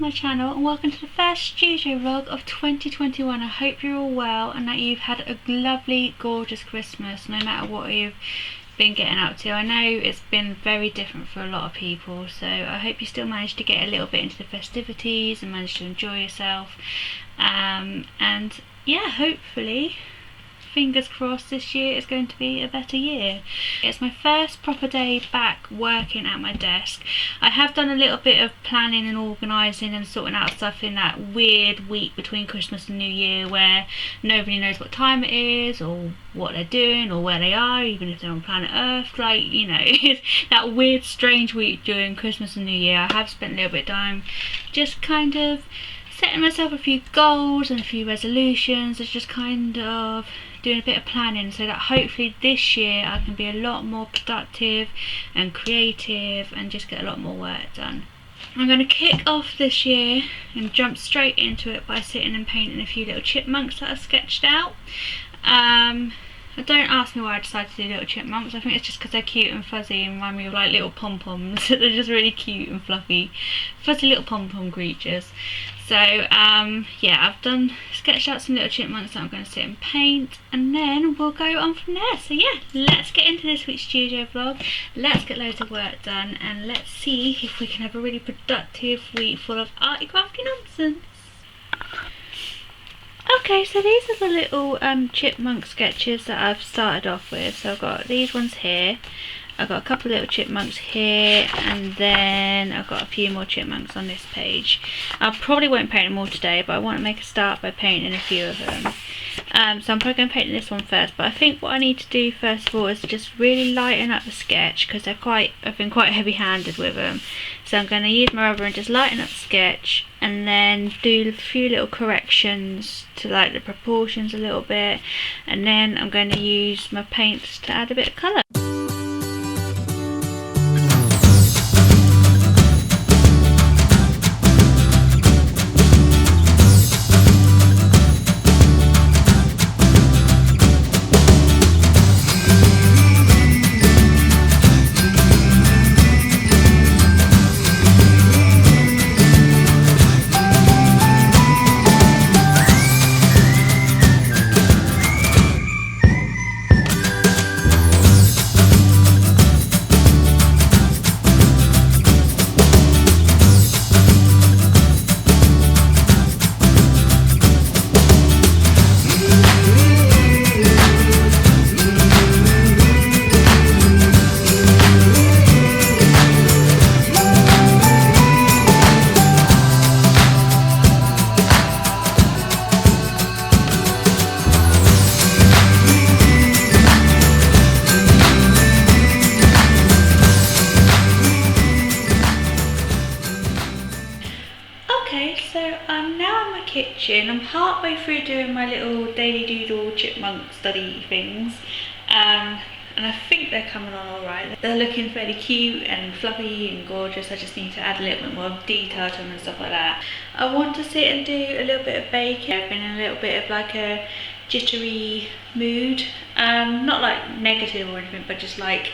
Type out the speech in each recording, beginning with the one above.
my channel and welcome to the first studio vlog of 2021. I hope you're all well and that you've had a lovely, gorgeous Christmas no matter what you've been getting up to. I know it's been very different for a lot of people, so I hope you still managed to get a little bit into the festivities and managed to enjoy yourself. And yeah, hopefully, fingers crossed, this year is going to be a better year. It's my first proper day back working at my desk. I have done a little bit of planning and organising and sorting out stuff in that weird week between Christmas and New Year where nobody knows what time it is or what they're doing or where they are, even if they're on planet Earth. Like, you know, it's that weird strange week during Christmas and New Year. I have spent a little bit of time just kind of setting myself a few goals and a few resolutions. It's just kind of doing a bit of planning so that hopefully this year I can be a lot more productive and creative and just get a lot more work done. I'm going to kick off this year and jump straight into it by sitting and painting a few little chipmunks that I've sketched out. Don't ask me why I decided to do little chipmunks. I think it's just because they're cute and fuzzy and remind me of like little pom-poms. They're just really cute and fluffy, fuzzy little pom-pom creatures. So yeah, I've sketched out some little chipmunks that I'm going to sit and paint, and then we'll go on from there. So yeah, let's get into this week's studio vlog. Let's get loads of work done and let's see if we can have a really productive week full of arty crafty nonsense. Okay, so these are the little chipmunk sketches that I've started off with. So I've got these ones here, I've got a couple of little chipmunks here, and then I've got a few more chipmunks on this page. I probably won't paint them all today, but I want to make a start by painting a few of them. So I'm probably going to paint this one first, but I think what I need to do first of all is just really lighten up the sketch because I've been quite heavy-handed with them. So I'm going to use my rubber and just lighten up the sketch, and then do a few little corrections to like the proportions a little bit, and then I'm going to use my paints to add a bit of colour. Kitchen. I'm partway through doing my little daily doodle chipmunk study things, and I think they're coming on alright. They're looking fairly cute and fluffy and gorgeous. I just need to add a little bit more detail to them and stuff like that. I want to sit and do a little bit of baking. I've been in a little bit of like a jittery mood, not like negative or anything, but just like,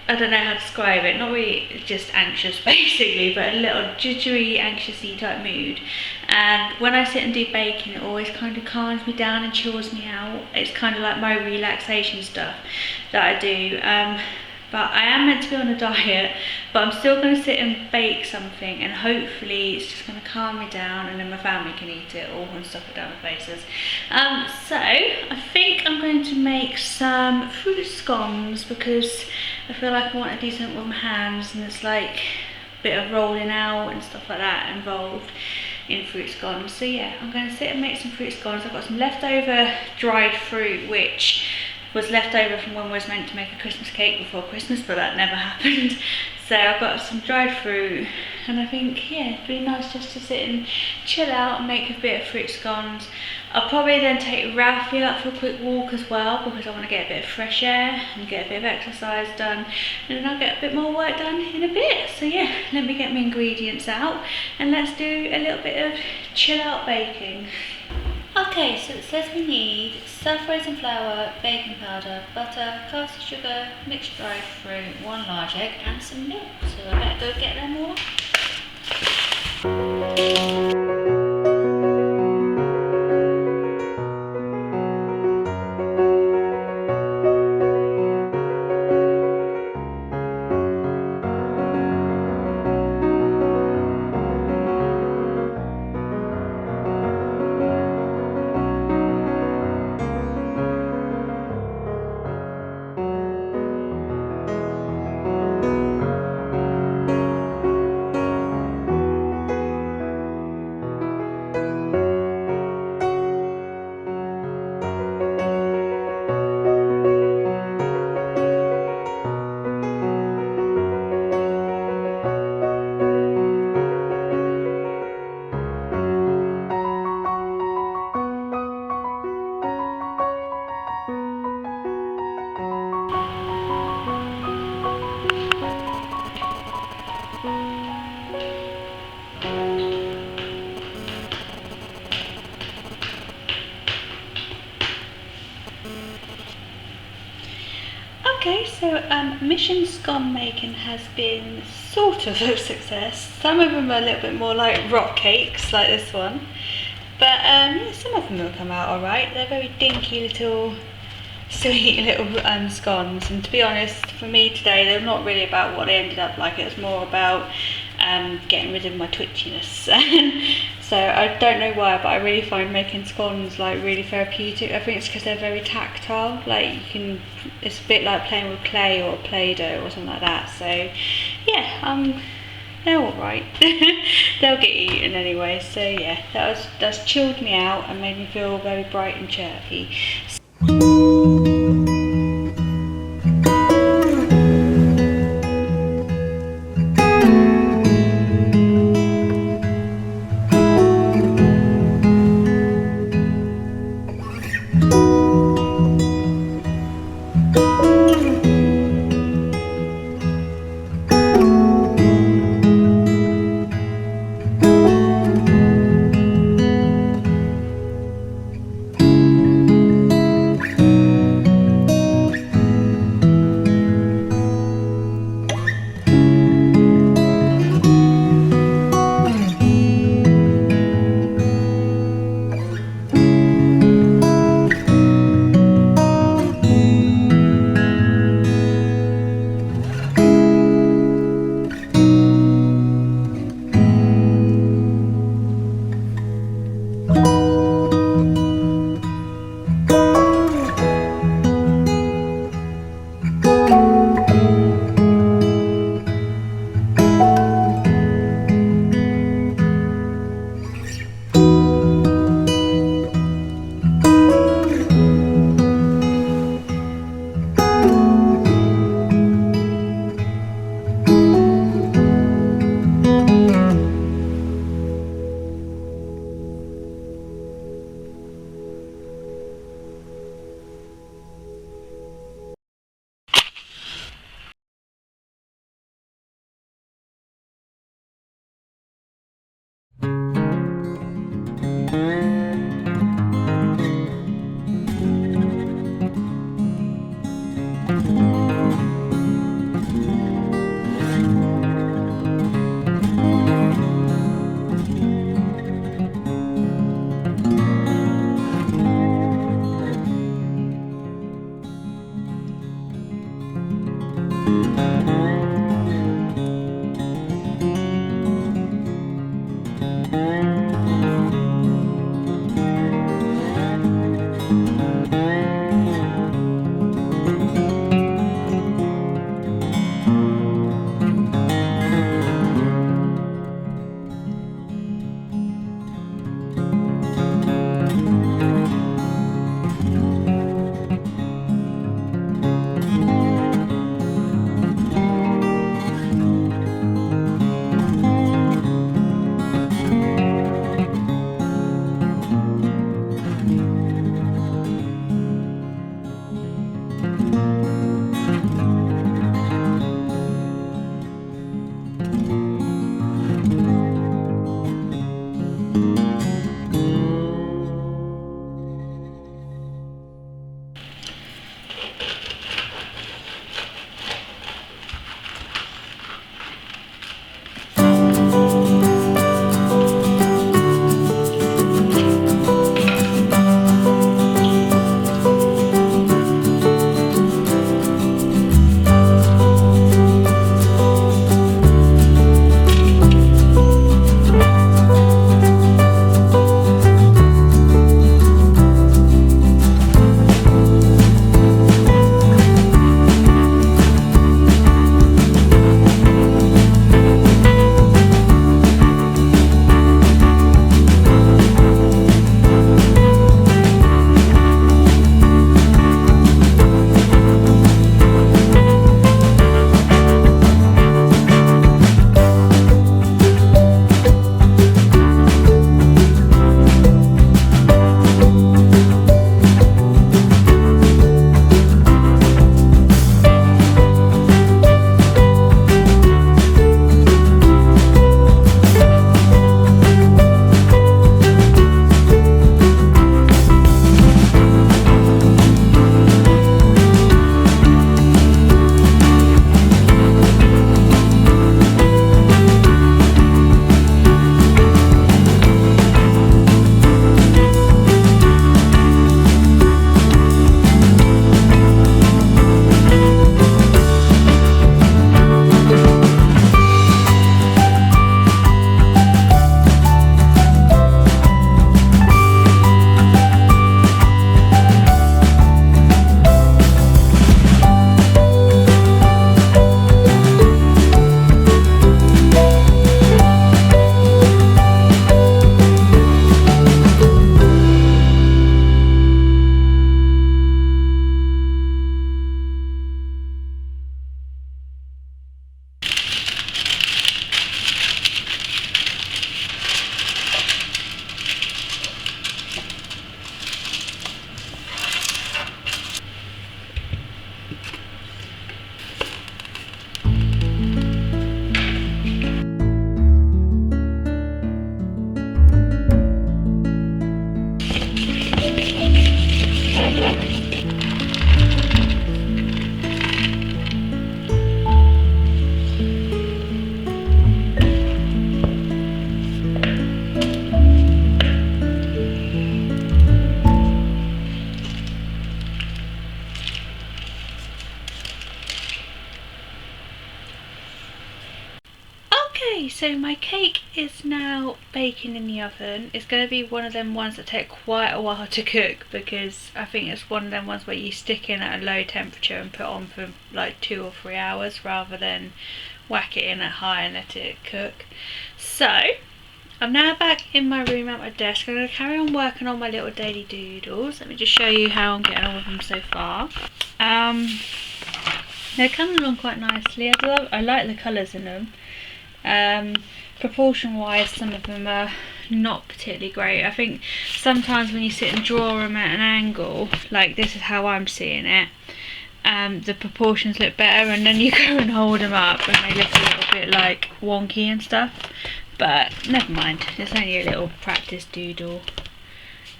I don't know how to describe it, not really just anxious basically, but a little jittery, anxiousy type mood. And when I sit and do baking, it always kind of calms me down and chills me out. It's kind of like my relaxation stuff that I do. But I am meant to be on a diet, but I'm still going to sit and bake something, and hopefully it's just going to calm me down and then my family can eat it all and stuff it down their faces. So I think I'm going to make some fruit scones because I feel like I want to do something with my hands, and it's like a bit of rolling out and stuff like that involved in fruit scones. So yeah, I'm going to sit and make some fruit scones. I've got some leftover dried fruit which was left over from when we was meant to make a Christmas cake before Christmas, but that never happened. So I've got some dried fruit, and I think, yeah, it'd be nice just to sit and chill out and make a bit of fruit scones. I'll probably then take Ralphie out for a quick walk as well because I want to get a bit of fresh air and get a bit of exercise done, and then I'll get a bit more work done in a bit. So yeah, let me get my ingredients out and let's do a little bit of chill out baking. Okay, so it says we need self-raising flour, baking powder, butter, caster sugar, mixed dried fruit, 1 large egg and some milk. So I better go get them all. Okay, so mission scone making has been sort of a success. Some of them are a little bit more like rock cakes, like this one. But some of them will come out alright. They're very dinky little, sweet little scones. And to be honest, for me today, they're not really about what they ended up like. It was more about getting rid of my twitchiness. So I don't know why, but I really find making scones like really therapeutic. I think it's because they're very tactile. Like it's a bit like playing with clay or Play-Doh or something like that. So yeah, they're all right. They'll get eaten anyway. So yeah, that's chilled me out and made me feel very bright and chirpy. Okay, so my cake is now baking in the oven. It's going to be one of them ones that take quite a while to cook, because I think it's one of them ones where you stick in at a low temperature and put on for like 2 or 3 hours rather than whack it in at high and let it cook. So I'm now back in my room at my desk. I'm going to carry on working on my little daily doodles. Let me just show you how I'm getting on with them so far. They're coming along quite nicely. I like the colours in them. Proportion wise, some of them are not particularly great. I think sometimes when you sit and draw them at an angle, like this is how I'm seeing it, the proportions look better, and then you go and hold them up and they look a little bit like wonky and stuff, but never mind, it's only a little practice doodle.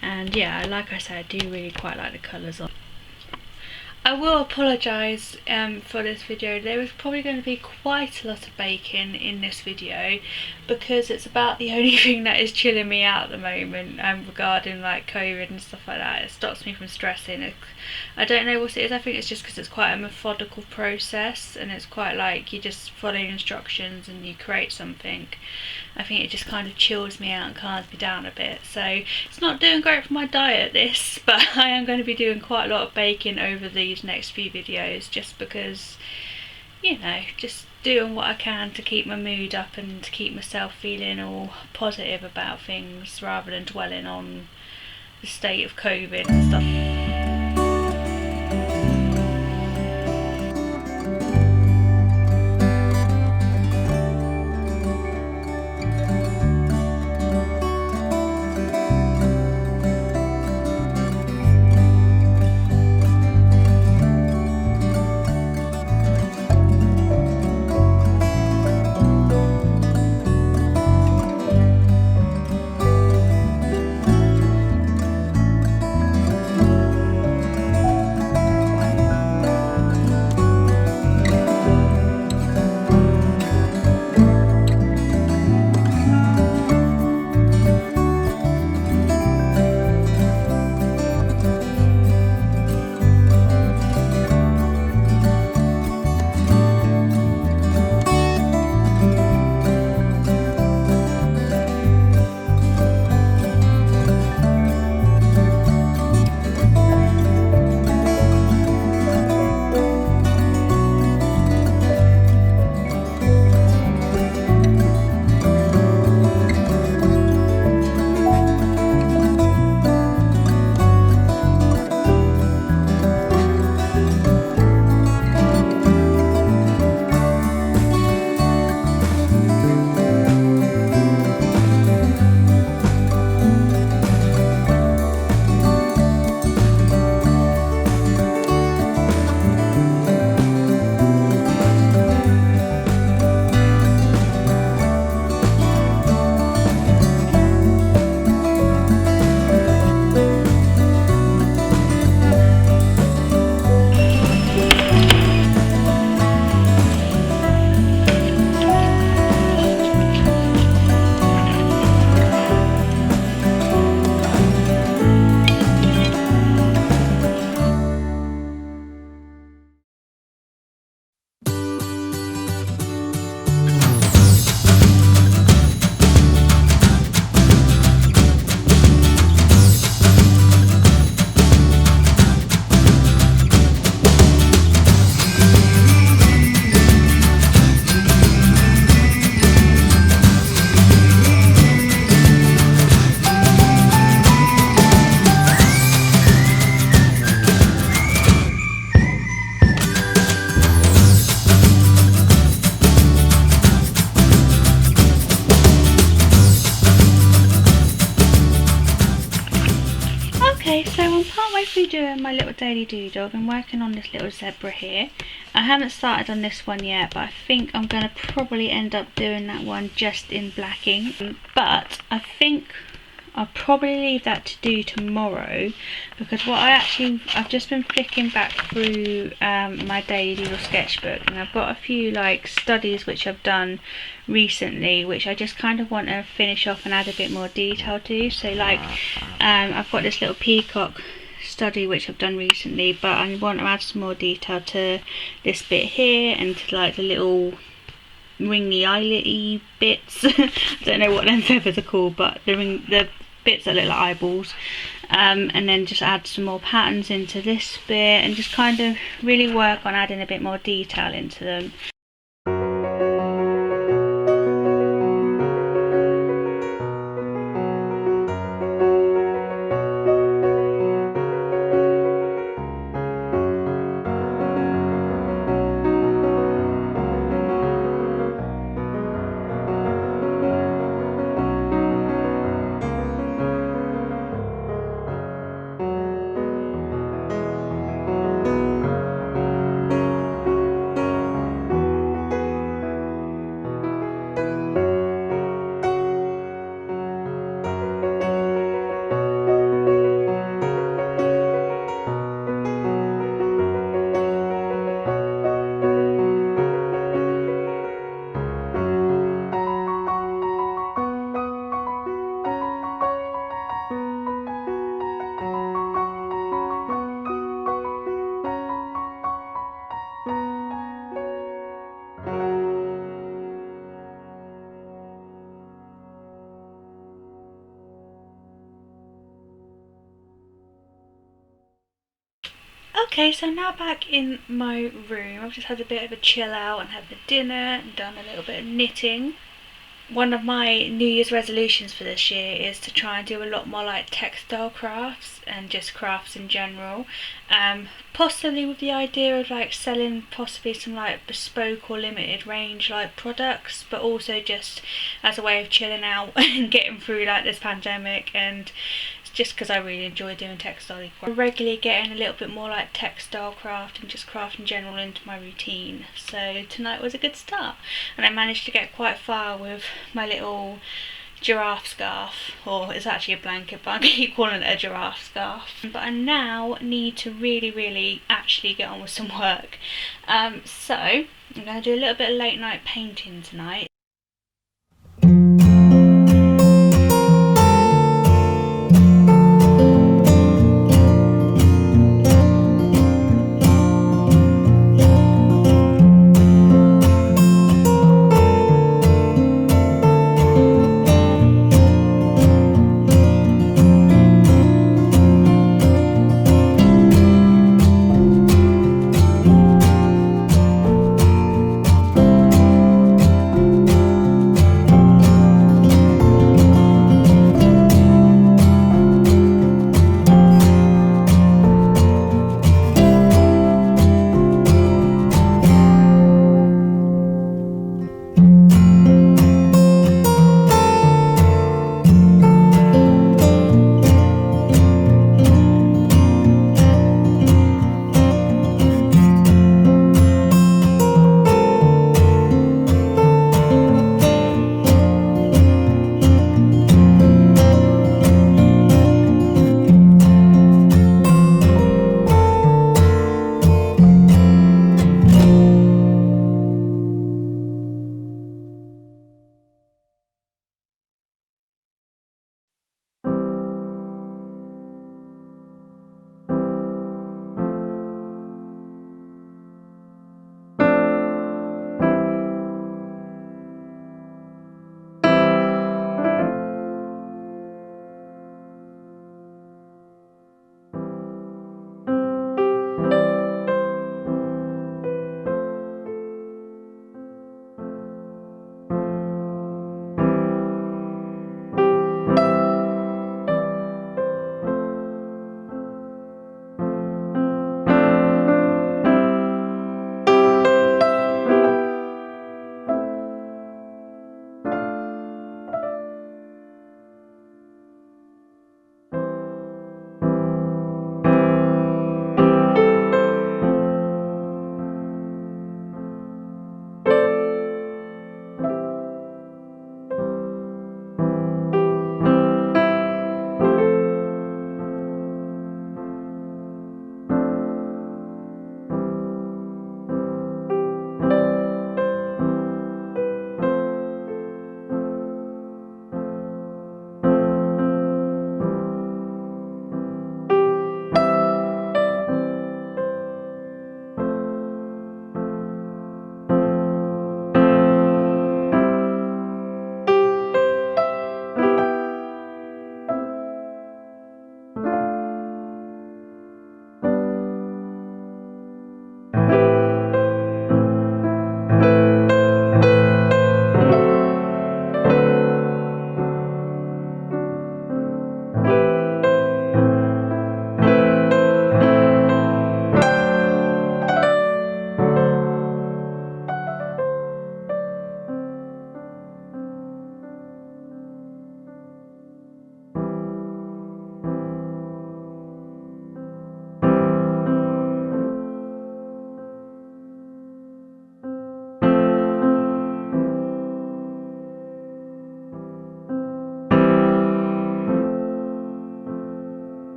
And yeah, like I said, I do really quite like the colours on. I will apologise for this video. There is probably going to be quite a lot of baking in this video, because it's about the only thing that is chilling me out at the moment regarding like COVID and stuff like that. It stops me from stressing. I don't know what it is. I think it's just because it's quite a methodical process, and it's quite like you just follow instructions and you create something. I think it just kind of chills me out and calms me down a bit. So it's not doing great for my diet, this, but I am going to be doing quite a lot of baking over these next few videos, just because, you know, just doing what I can to keep my mood up and to keep myself feeling all positive about things rather than dwelling on the state of COVID and stuff. Through doing my little daily doodle. I've been working on this little zebra here. I haven't started on this one yet, but I think I'm going to probably end up doing that one just in black ink. But I think I'll probably leave that to do tomorrow, because I've just been flicking back through my daily doodle sketchbook, and I've got a few like studies which I've done recently which I just kind of want to finish off and add a bit more detail to. So like I've got this little peacock study which I've done recently, but I want to add some more detail to this bit here and to like the little ringy eyelety bits. I don't know what them feathers are called, but the bits that look like eyeballs, and then just add some more patterns into this bit and just kind of really work on adding a bit more detail into them. Okay, so now back in my room. I've just had a bit of a chill out and had the dinner and done a little bit of knitting. One of my New Year's resolutions for this year is to try and do a lot more like textile crafts and just crafts in general. Possibly with the idea of like selling possibly some like bespoke or limited range like products, but also just as a way of chilling out and getting through like this pandemic, and just because I really enjoy doing textile craft. Regularly getting a little bit more like textile craft and just craft in general into my routine. So tonight was a good start, and I managed to get quite far with my little giraffe scarf, or it's actually a blanket, but I keep calling it a giraffe scarf. But I now need to really actually get on with some work. So I'm going to do a little bit of late night painting tonight.